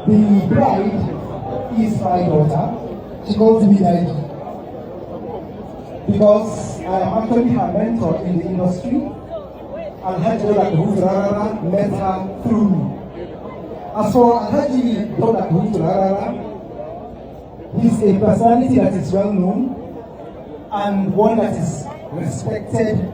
The bride is my daughter. She calls me Nike because I am actually her mentor in the industry. Alhaji Dr. Rarara met her through me. As for Alhaji Dr. Rarara, he's a personality that is well known and one that is respected